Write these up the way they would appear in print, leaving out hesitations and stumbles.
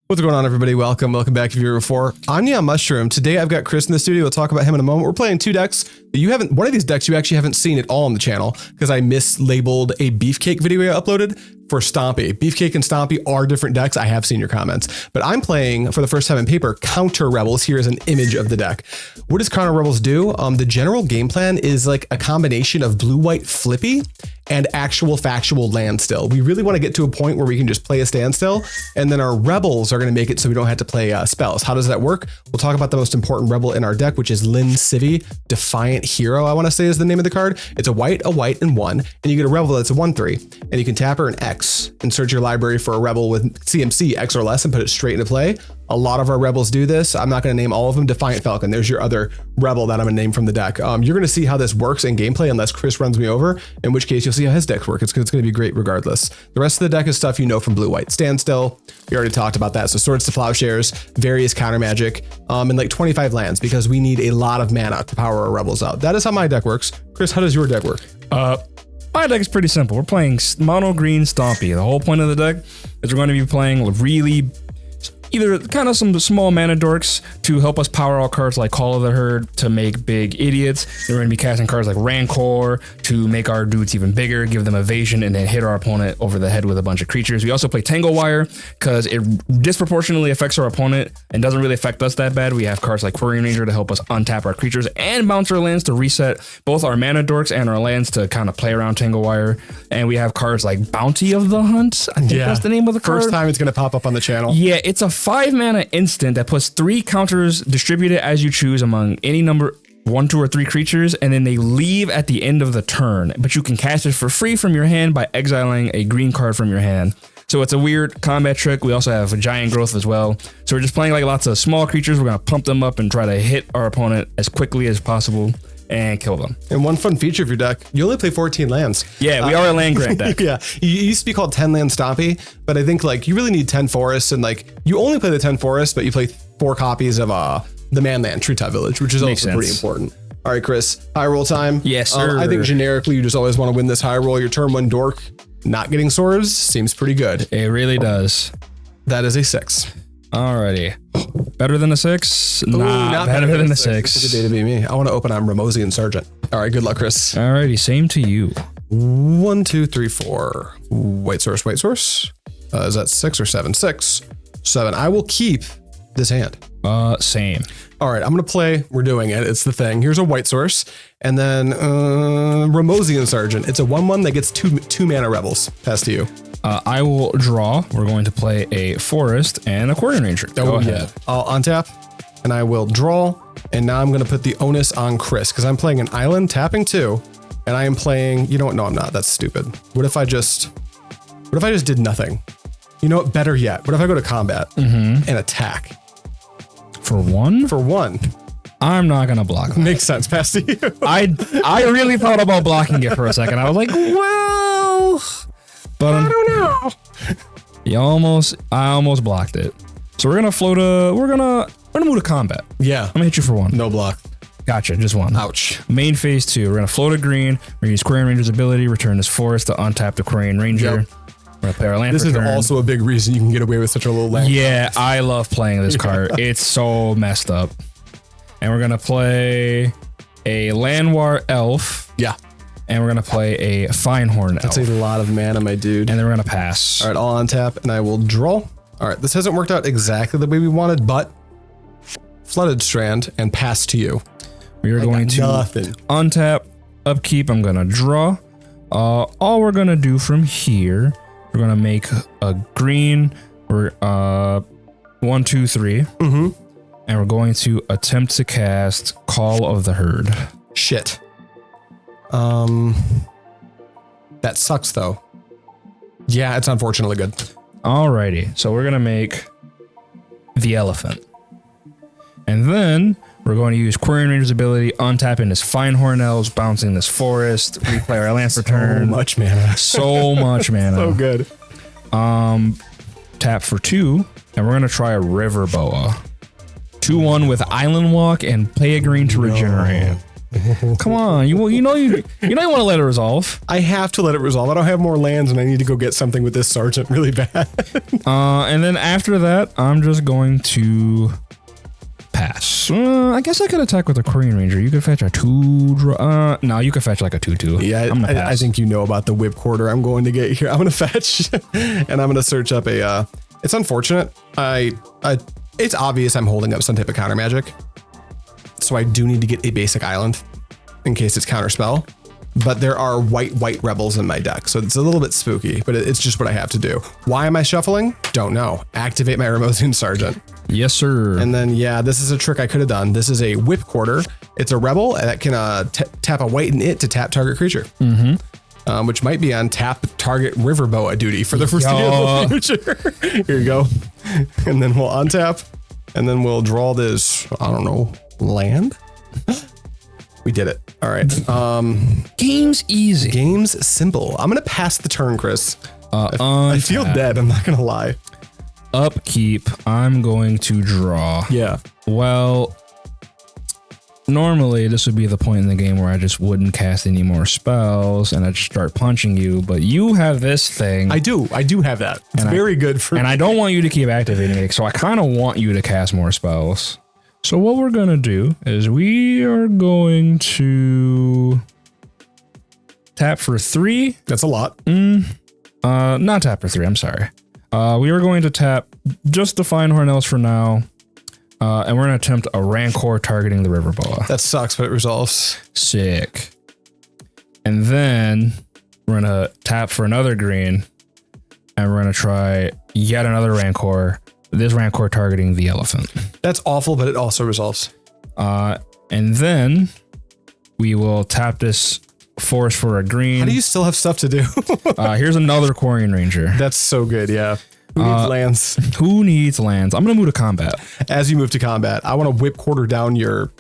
What's going on, everybody? Welcome back if you're here before. I'm NeonMushroom. Today I've got Chris in the studio. We'll talk about him in a moment. We're playing two decks that you haven't, one of these decks you actually haven't seen at all on the channel because I mislabeled a Beefcake video I uploaded for Stompy. Beefcake and Stompy are different decks. I have seen your comments, but I'm playing for the first time in paper Counter Rebels. Here is an image of the deck. What does Counter Rebels do? The general game plan is like a combination of blue-white flippy and actual factual land still. We really want to get to a point where we can just play a standstill, and then our rebels are going to make it so we don't have to play spells. How does that work? We'll talk about the most important rebel in our deck, which is Sivvi, Defiant Hero, I want to say is the name of the card. It's a white, and 1, and you get a rebel that's a 1/3, and you can tap her an X and search your library for a rebel with CMC X or less and put it straight into play. A lot of our rebels do this. I'm not going to name all of them. Defiant Falcon, there's your other rebel that I'm going to name from the deck. You're going to see how this works in gameplay unless Chris runs me over, in which case you'll see how his decks work. It's going to be great regardless. The rest of the deck is stuff you know from blue-white. Standstill, we already talked about that. So Swords to Plowshares, various counter magic, and like 25 lands because we need a lot of mana to power our rebels out. That is how my deck works. Chris, how does your deck work? My deck is pretty simple. We're playing mono green Stompy. The whole point of the deck is we're going to be playing really either kind of some small mana dorks to help us power out cards like Call of the Herd to make big idiots. We're going to be casting cards like Rancor to make our dudes even bigger, give them evasion, and then hit our opponent over the head with a bunch of creatures. We also play Tangle Wire because it disproportionately affects our opponent and doesn't really affect us that bad. We have cards like Quirion Ranger to help us untap our creatures and bounce our lands to reset both our mana dorks and our lands to kind of play around Tangle Wire. And we have cards like Bounty of the Hunt. I think that's the name of the card. First time it's going to pop up on the channel. Yeah, it's a 5 mana instant that puts 3 counters distributed as you choose among any number 1, 2, or 3 creatures, and then they leave at the end of the turn. But you can cast it for free from your hand by exiling a green card from your hand. So it's a weird combat trick. We also have a giant growth as well. So we're just playing like lots of small creatures. We're gonna pump them up and try to hit our opponent as quickly as possible and kill them. And one fun feature of your deck, you only play 14 lands. Yeah, we are a land grant deck. Yeah, you used to be called 10 land Stompy, but I think like you really need 10 forests, and like you only play the 10 forests, but you play 4 copies of the Manland Treetop Village, which is also pretty important. All right, Chris, high roll time. Yes, sir. I think generically you just always want to win this high roll. Your turn 1 dork, not getting swords seems pretty good. It really does. That is a 6. Alrighty. Better than a 6? Ooh, nah, not better than a 6. It's a good day to be me. I want to open on Ramosian Sergeant. All right, good luck, Chris. Alrighty, same to you. 1, 2, 3, 4. White source, white source. Is that 6 or 7? 6, 7. I will keep this hand. Same. All right, I'm gonna play. We're doing it. It's the thing. Here's a white source, and then Ramosian Sergeant. It's a 1/1 that gets 2 mana rebels. Pass to you. I will draw. We're going to play a forest and a Quirion Ranger. Go ahead. I'll untap, and I will draw. And now I'm gonna put the onus on Chris because I'm playing an island, tapping 2, and I am playing. You know what? No, I'm not. That's stupid. What if I just did nothing? You know what? Better yet. What if I go to combat and attack? For 1? For 1. I'm not gonna block that. Makes sense. Pass to you. I really thought about blocking it for a second. I was like, well, but I don't know. I almost blocked it. So we're gonna we're gonna move to combat. Yeah. I'm gonna hit you for 1. No block. Gotcha, just 1. Ouch. Main phase 2. We're gonna float a green. We're gonna use Quirion Ranger's ability, return this forest to untap the Quirion Ranger. Yep. We're gonna play our land. This is also a big reason you can get away with such a little land. Yeah, I love playing this card. It's so messed up. And we're gonna play a Llanowar Elf. Yeah. And we're gonna play a Fyndhorn Elf. That's a lot of mana, my dude. And then we're gonna pass. All right, I'll untap and I will draw. All right, this hasn't worked out exactly the way we wanted, but Flooded Strand and pass to you. We are going to untap, upkeep. I'm gonna draw. All we're gonna do from here, we're gonna make a green. We're 1, 2, 3. And we're going to attempt to cast Call of the Herd. Shit. That sucks though. Yeah, it's unfortunately good. Alrighty, so we're gonna make the elephant. And then we're going to use Quirion Ranger's ability, untapping this Fyndhorn Elves, bouncing this forest, replay our land for turn. So much mana. So much mana. So good. Tap for 2, and we're gonna try a River Boa. 2/1 with Island Walk and pay a green to regenerate. Come on, you want to let it resolve. I have to let it resolve. I don't have more lands, and I need to go get something with this sergeant really bad. And then after that, I'm just going to pass. I guess I could attack with a Quirion Ranger. You could fetch a 2-drop. No, you could fetch like a 2/2. Yeah, I think you know about the Whipcorder I'm going to get here. I'm going to fetch, and I'm going to search up a. It's unfortunate. It's obvious I'm holding up some type of counter magic, so I do need to get a basic island in case it's counterspell. But there are white rebels in my deck, so it's a little bit spooky, but it's just what I have to do. Why am I shuffling? Don't know. Activate my Ramosian Sergeant. Yes, sir. And then, yeah, this is a trick I could have done. This is a Whipcorder. It's a rebel that can tap a white and it to tap target creature. Which might be on tap target Riverboa duty for the foreseeable future. Here you go. And then we'll untap, and then we'll draw this, I don't know, land? We did it. All right. Game's easy. Game's simple. I'm going to pass the turn, Chris. I feel dead. I'm not going to lie. Upkeep. I'm going to draw. Yeah. Well, normally this would be the point in the game where I just wouldn't cast any more spells and I'd start punching you, but you have this thing. I do have that. It's very good for me. And I don't want you to keep activating it, so I kind of want you to cast more spells. So what we're going to do is we are going to tap for 3. That's a lot. Not tap for 3, I'm sorry. We are going to tap just the Fyndhorn Elves for now. And we're going to attempt a Rancor targeting the Riverboa. That sucks, but it resolves. Sick. And then we're going to tap for another green. And we're going to try yet another Rancor. This Rancor targeting the elephant. That's awful, but it also resolves. And then we will tap this forest for a green. How do you still have stuff to do? Here's another Quirion Ranger. That's so good, yeah. Who needs lands? Who needs lands? I'm going to move to combat. As you move to combat, I want to Whipcorder down your...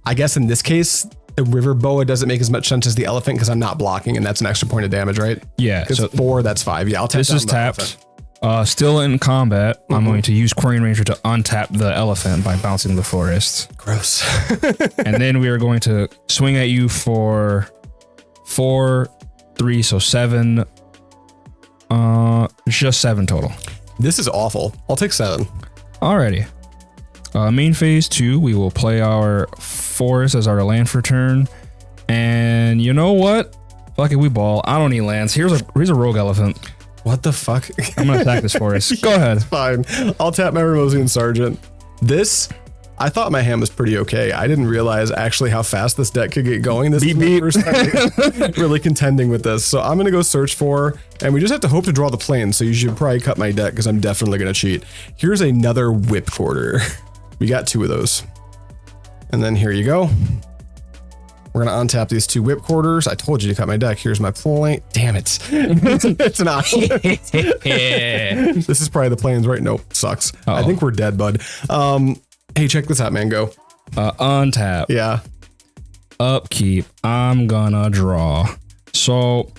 I guess in this case, the Riverboa doesn't make as much sense as the elephant because I'm not blocking, and that's an extra point of damage, right? Yeah. So 4, that's 5. Yeah, I'll tap this is tapped. Still in combat, I'm going to use Quirion Ranger to untap the elephant by bouncing the forest. Gross. And then we are going to swing at you for 4, 3, so 7. Just 7 total. This is awful. I'll take 7. Alrighty. Main phase 2, we will play our forest as our land for turn. And you know what? Fuck it, we ball. I don't need lands. Here's a rogue elephant. What the fuck? I'm gonna attack this forest. Go ahead. Fine. I'll tap my Ramosian Sergeant. I thought my hand was pretty okay. I didn't realize actually how fast this deck could get going. This is my first time really contending with this. So I'm going to go search for, and we just have to hope to draw the plane. So you should probably cut my deck because I'm definitely going to cheat. Here's another Whipcorder. We got 2 of those. And then here you go. We're going to untap these 2 Whipquarters. I told you to cut my deck. Here's my point. Damn it. It's an island. This is probably the planes, right? Nope. Sucks. I think we're dead, bud. Hey, check this out, man. Go. Untap. Yeah. Upkeep. I'm gonna draw. So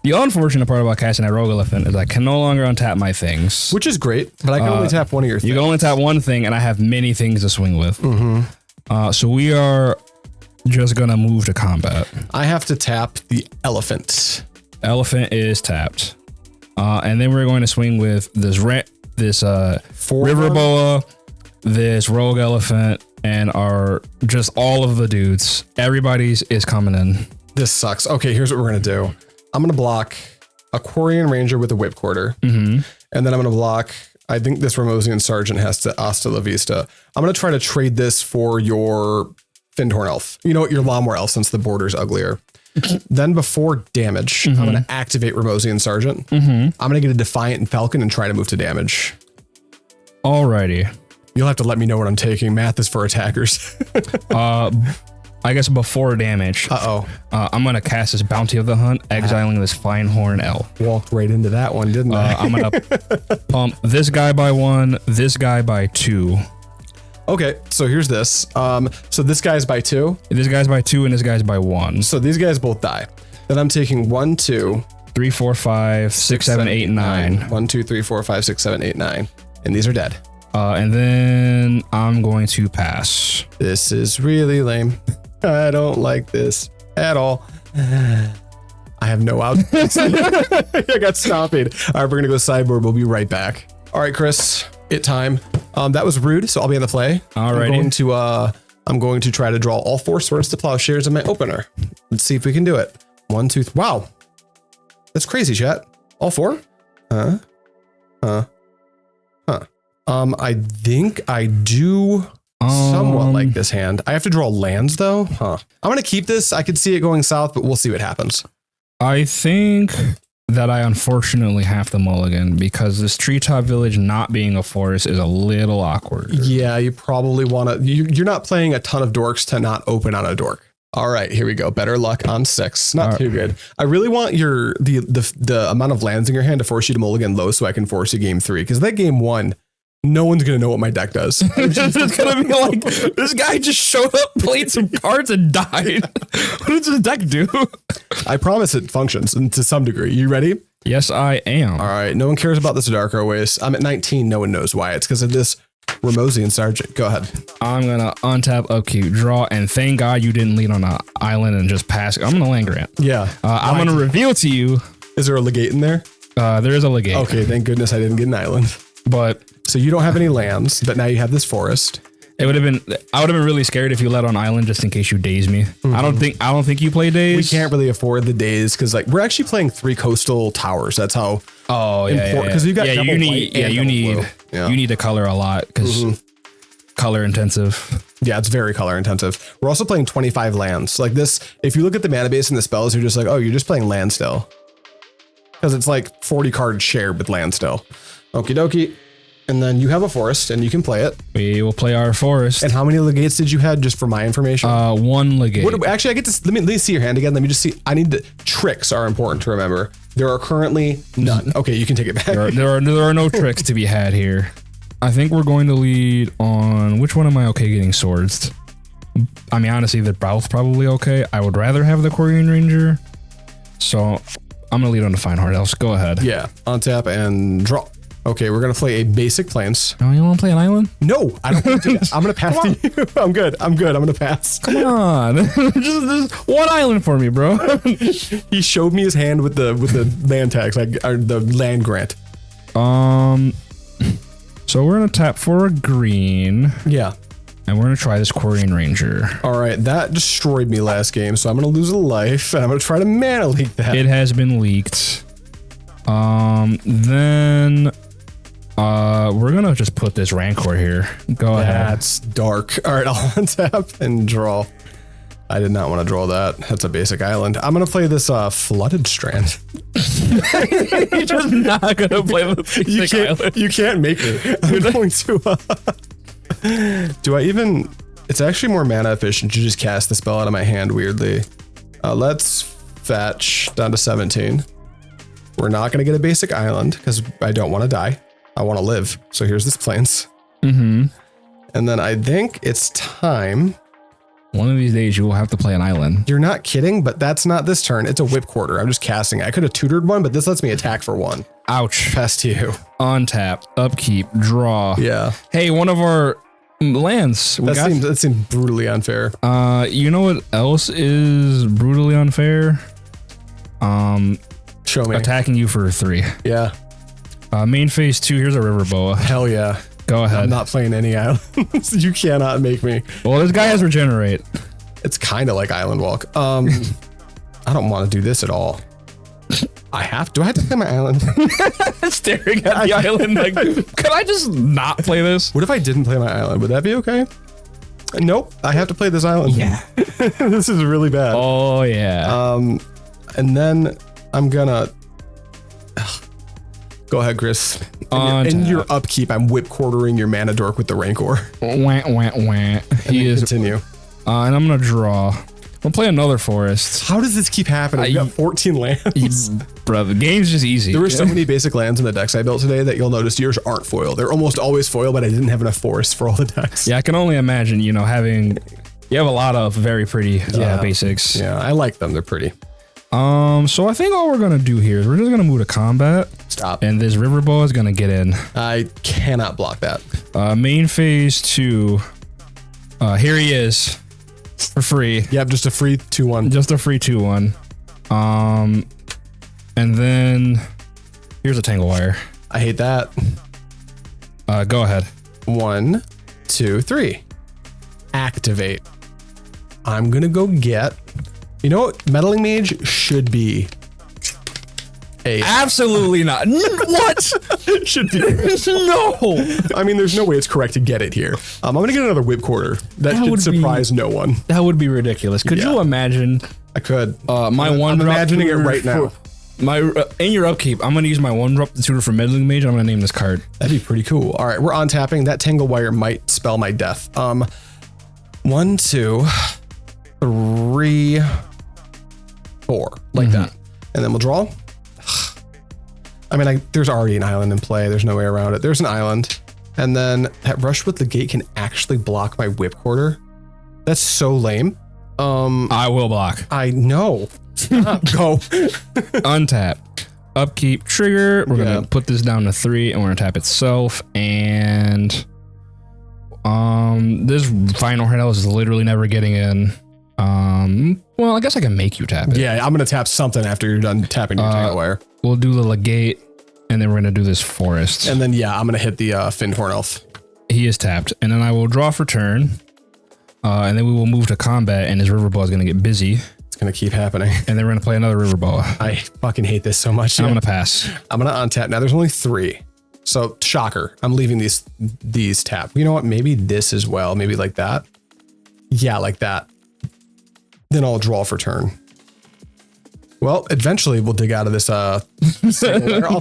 the unfortunate part about casting that rogue elephant is I can no longer untap my things. Which is great, but I can only tap one of your things. You can only tap one thing, and I have many things to swing with. So we are just gonna move to combat. I have to tap the elephant. Elephant is tapped. And then we're going to swing with this Riverboa, this rogue elephant, and just all of the dudes. Everybody's is coming in. This sucks. Okay, here's what we're gonna do. I'm gonna block a Quirion Ranger with a Whipcorder, and then I'm gonna block. I think this Ramosian Sergeant has to hasta la vista. I'm gonna try to trade this for your Fyndhorn Elf. You know what? Your Llanowar Elf, since the border's uglier. Then before damage, I'm gonna activate Ramosian Sergeant. I'm gonna get a Defiant Falcon and try to move to damage. Alrighty. You'll have to let me know what I'm taking. Math is for attackers. I guess before damage. I'm gonna cast this Bounty of the Hunt, exiling this Fyndhorn Elf. Walked right into that one, didn't I? I'm gonna pump this guy by 1, this guy by 2. Okay, so here's this. So this guy's by 2. This guy's by 2 and this guy's by 1. So these guys both die. Then I'm taking 1, 2, 3, 4, 5, 6, 7, 8, 9. 1, 2, 3, 4, 5, 6, 7, 8, 9. And these are dead. And then I'm going to pass. This is really lame. I don't like this at all. I have no outfits. I got Stompy. All right, we're going to go sideboard. We'll be right back. All right, Chris, time. That was rude, so I'll be on the play. All right. I'm going to try to draw all 4 swords to Plowshares in my opener. Let's see if we can do it. 1, 2, 3. Wow. That's crazy, chat. All 4? Huh. I think I do somewhat like this hand. I have to draw lands though. I'm going to keep this. I could see it going south, but we'll see what happens. I think that I unfortunately have to mulligan because this treetop village not being a forest is a little awkward. Yeah, you probably want to. You're not playing a ton of dorks to not open on a dork. All right, here we go. Better luck on 6. Not too good. I really want the amount of lands in your hand to force you to mulligan low so I can force you game 3 because that game 1. No one's going to know what my deck does. It's going to be like, this guy just showed up, played some cards, and died. What does his deck do? I promise it functions to some degree. You ready? Yes, I am. All right. No one cares about this Adarkar Wastes. I'm at 19. No one knows why. It's because of this Ramosian Sergeant. Go ahead. I'm going to untap, upkeep, draw, and thank God you didn't lead on an island and just pass. I'm going to land grant. Yeah. I'm going to reveal to you. Is there a legate in there? There is a legate. Okay. Thank goodness I didn't get an island. But so you don't have any lands, but now you have this forest. I would have been really scared if you let on island just in case you daze me. Mm-hmm. I don't think you play daze. We can't really afford the daze because like we're actually playing 3 coastal towers. That's how important because you've got you need to color a lot because color intensive. Yeah, it's very color intensive. We're also playing 25 lands. Like this, if you look at the mana base and the spells, you're just like, oh, you're just playing land still. Because it's like 40 cards shared with land still. Okie dokie. And then you have a forest and you can play it. We will play our forest. And how many legates did you have just for my information? 1 legate. Actually, I get to, let me see your hand again. Let me just see. I need the tricks are important to remember. There are currently none. Okay, you can take it back. There are no tricks to be had here. I think we're going to lead on, which one am I okay getting swords? I mean, honestly, they're both probably okay. I would rather have the Quirion Ranger. So I'm going to lead on Fyndhorn Elves. Go ahead. Yeah, untap and draw. Okay, we're going to play a basic plains. No, you want to play an island? No, I don't want to do that. I'm going to pass to you. I'm good. I'm going to pass. Come on. just 1 island for me, bro. He showed me his hand with the land tax, or the land grant. So we're going to tap for a green. Yeah. And we're going to try this Quirion Ranger. All right, that destroyed me last game, so I'm going to lose a life, and I'm going to try to mana leak that. It has been leaked. Then... we're gonna just put this Rancor here. Go ahead. That's dark. All right, I'll untap and draw. I did not want to draw that. That's a basic island. I'm gonna play this Flooded Strand. You're just not gonna play the basic island. You can't make it. I'm going to. Do I even? It's actually more mana efficient to just cast the spell out of my hand. Weirdly, let's fetch down to 17. We're not gonna get a basic island because I don't want to die. I want to live. So here's this plains. Mm-hmm. And then I think it's time. One of these days you will have to play an island. You're not kidding, but that's not this turn. It's a Whipcorder. I'm just casting. I could have tutored one, but this lets me attack for 1. Ouch. Pass to you. Untap, upkeep, draw. Yeah. Hey, one of our lands. That seems brutally unfair. You know what else is brutally unfair? Show me. Attacking you for 3. Yeah. Main phase 2, here's a river boa. Hell yeah. Go ahead. I'm not playing any islands. You cannot make me. Well, this guy has regenerate. It's kind of like Island Walk. I don't want to do this at all. Do I have to play my island? Staring at the island like, could I just not play this? What if I didn't play my island? Would that be okay? Nope. I have to play this island. Yeah. This is really bad. Oh, yeah. And then I'm gonna... Go ahead, Chris. In your upkeep, I'm whip-quartering your mana dork with the Rancor. Wah, wah, wah. Continue. And I'm going to draw. We'll play another forest. How does this keep happening? You got 14 lands. Bro, the game's just easy. There were so many basic lands in the decks I built today that you'll notice yours aren't foil. They're almost always foil, but I didn't have enough forests for all the decks. Yeah, I can only imagine, you have a lot of very pretty basics. Yeah, I like them. They're pretty. So I think all we're gonna do here is we're just gonna move to combat. Stop. And this river boa is gonna get in. I cannot block that. Main phase 2. Here he is. For free. Yep, just a free 2/1. Just a free 2/1. And then here's a Tangle Wire. I hate that. Go ahead. 1, 2, 3. Activate. I'm gonna go get. You know what? Meddling Mage should be a. Absolutely not. What? Should be. No. I mean, there's no way it's correct to get it here. I'm gonna get another Whipcorder. That should surprise no one. That would be ridiculous. Could you imagine? I could. My I'm one. imagining it right now. In your upkeep, I'm gonna use my 1-drop tutor for Meddling Mage. I'm gonna name this card. That'd be pretty cool. All right, we're on tapping. That Tangle Wire might spell my death. 1, 2, 3, 4, like that, and then we'll draw. I mean, there's already an island in play. There's no way around it. There's an island, and then that Rush with the Gate can actually block my Whipcorder. That's so lame. I will block. I know. Go. Untap. Upkeep trigger. We're gonna put this down to 3, and we're gonna tap itself. And this Fyndhorn Elves is literally never getting in. Well, I guess I can make you tap it. Yeah, I'm gonna tap something after you're done tapping your Tangle Wire. We'll do the Legate, and then we're gonna do this Forest. And then I'm gonna hit the Fyndhorn Elf. He is tapped, and then I will draw for turn. And then we will move to combat, and his Riverboa is gonna get busy. It's gonna keep happening. And then we're gonna play another Riverboa. I fucking hate this so much. I'm gonna pass. I'm gonna untap. Now there's only 3. So shocker. I'm leaving these tapped. You know what? Maybe this as well. Maybe like that. Yeah, like that. Then I'll draw for turn. Well, eventually we'll dig out of this I'll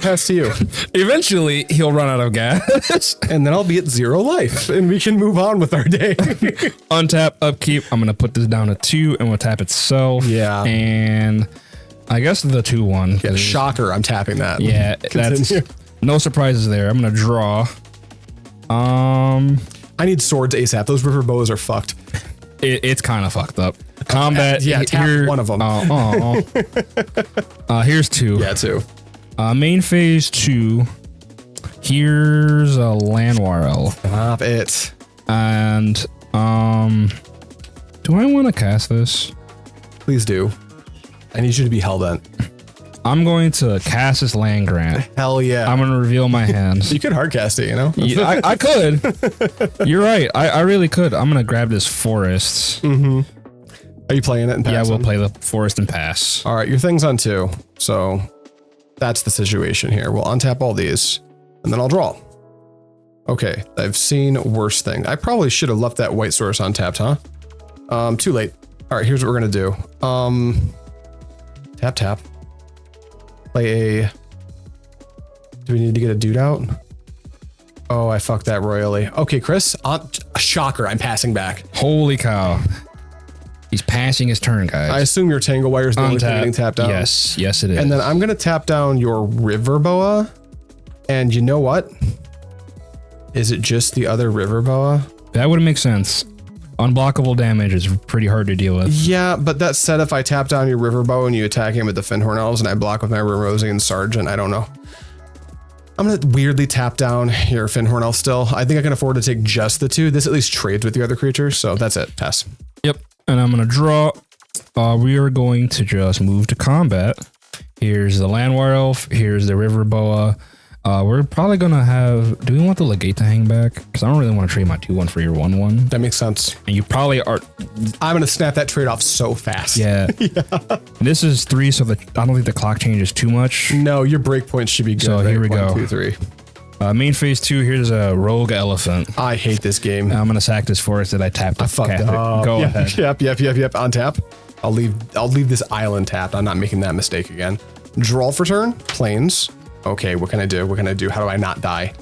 pass to you. Eventually he'll run out of gas. And then I'll be at 0 life and we can move on with our day. Untap, upkeep. I'm gonna put this down to 2 and we'll tap itself. Yeah. And I guess the 2/1. Yeah, shocker, I'm tapping that. Yeah, that's no surprises there. I'm gonna draw. I need swords ASAP. Those river bows are fucked. It's kind of fucked up. Combat. Tap one of them. Here's 2. Yeah, 2. Main phase 2. Here's a Llanowar Elf. Stop it. And do I want to cast this? Please do. I need you to be hellbent. I'm going to cast this land grant. Hell yeah. I'm going to reveal my hands. You could hardcast it, you know? Yeah, I could. You're right. I really could. I'm going to grab this forest. Mm-hmm. Are you playing it and passing? Yeah, we'll play the forest and pass. All right, your thing's on 2. So that's the situation here. We'll untap all these and then I'll draw. Okay, I've seen worse thing. I probably should have left that white source untapped, huh? Too late. All right, here's what we're going to do. Tap, tap. Play a... Do we need to get a dude out? Oh, I fucked that royally. Okay, Chris. Shocker, I'm passing back. Holy cow. He's passing his turn, guys. I assume your Tangle Wire is the only thing getting tapped out. Yes, yes it is. And then I'm going to tap down your Riverboa. And you know what? Is it just the other Riverboa? That would make sense. Unblockable damage is pretty hard to deal with. Yeah, but that said, if I tap down your Riverboa and you attack him with the Fyndhorn Elves and I block with my Ramosian Sergeant, I don't know. I'm going to weirdly tap down your Fyndhorn Elf still. I think I can afford to take just the 2. This at least trades with the other creatures, so that's it. Pass. Yep, and I'm going to draw. We are going to just move to combat. Here's the Llanowar Elf. Here's the Riverboa. We're probably going to have... Do we want the Legate to hang back? Because I don't really want to trade my 2/1 for your 1/1. That makes sense. And you probably are... I'm going to snap that trade off so fast. Yeah. This is 3, so I don't think the clock changes too much. No, your breakpoints should be good. So here we go. 1, 2, 3. Main phase 2, here's a Rogue Elephant. I hate this game. I'm going to sack this forest that I tapped. I fucked up. Go ahead. Yep. On tap. I'll leave this island tapped. I'm not making that mistake again. Draw for turn. Plains. Okay, what can I do? How do I not die?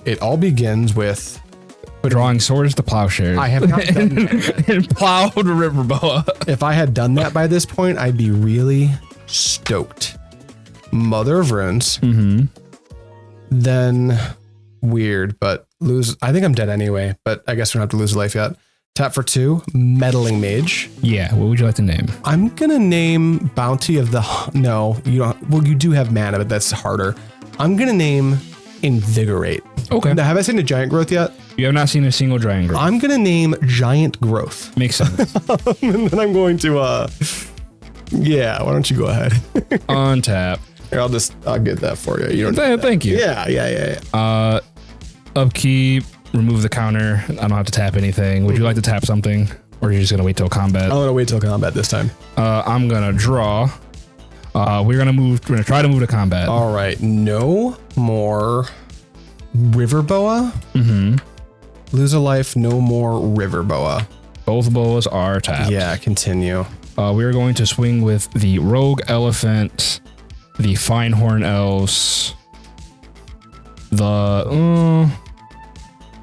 It all begins with drawing swords to plowshares. I have not done that. And plowed a Riverboa. If I had done that by this point, I'd be really stoked. Mother of Runes. Mm-hmm. Then weird, but lose. I think I'm dead anyway, but I guess we don't have to lose a life yet. Tap for 2, Meddling Mage. Yeah, what would you like to name? I'm gonna name Bounty of the... No, you don't. Well, you do have mana, but that's harder. I'm gonna name Invigorate. Okay. Now, have I seen a giant growth yet? You have not seen a single giant growth. I'm gonna name giant growth. Makes sense. And then I'm going to yeah, why don't you go ahead? Untap. Here, I'll get that for you. You don't Thank you. Yeah. Upkeep, remove the counter. I don't have to tap anything. Would you like to tap something? Or are you just gonna wait till combat? I'm gonna wait till combat this time. I'm gonna draw. We're gonna try to move to combat. All right, no more river boa. Lose a life, no more river boa. Both boas are tapped. Yeah, continue. We're going to swing with the Rogue Elephant, the Fyndhorn Elves,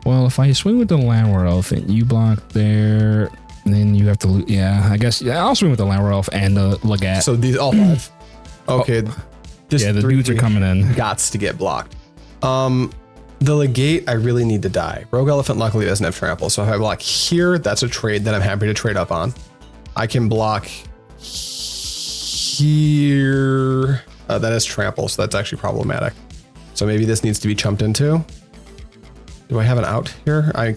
well, if I swing with the Llanowar Elephant, you block there, and then you have to lose. Yeah, I guess. Yeah, I'll swing with the Llanowar Elf and the Legat. So these all 5. Okay. Yeah, the dudes are coming in. Gots to get blocked. The Legate, I really need to die. Rogue Elephant luckily doesn't have trample, so if I block here, that's a trade that I'm happy to trade up on. I can block here. That is trample, so that's actually problematic. So maybe this needs to be chumped into. Do I have an out here? I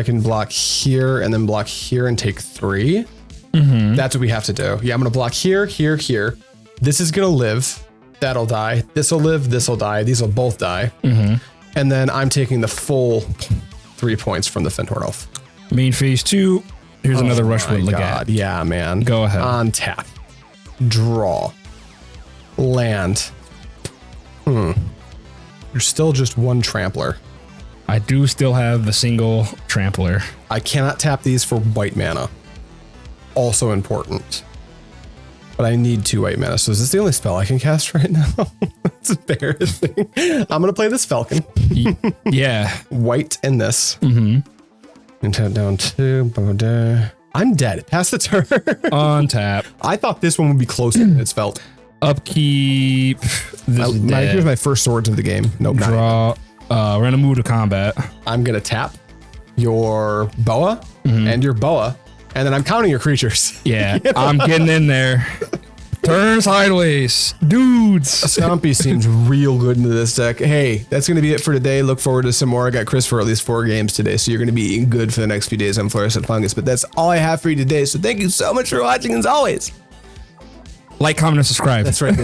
can block here and then block here and take 3. That's what we have to do. Yeah, I'm gonna block here, here, here. This is gonna live. That'll die. This'll live, this'll die. These will both die. And then I'm taking the full 3 points from the Fyndhorn Elf. Main phase 2. Here's another rush with Legat. Yeah, man. Go ahead. On tap. Draw. Land. There's still just 1 trampler. I do still have the single trampler. I cannot tap these for white mana. Also important. But I need 2 white mana. So is this the only spell I can cast right now? That's embarrassing. I'm going to play this Falcon. Yeah. White and this. And tap down 2. I'm dead. Pass the turn. On tap. I thought this one would be closer than it's felt. Upkeep. Here's my first swords of the game. Nope. Draw. We're going to move to combat. I'm going to tap your boa and your boa. And then I'm counting your creatures. Yeah, I'm getting in there. Turn sideways. Dudes. Stompy seems real good into this deck. Hey, that's going to be it for today. Look forward to some more. I got Chris for at least 4 games today, so you're going to be eating good for the next few days on Fluorescent Fungus. But that's all I have for you today. So thank you so much for watching, as always. Like, comment, and subscribe. That's right.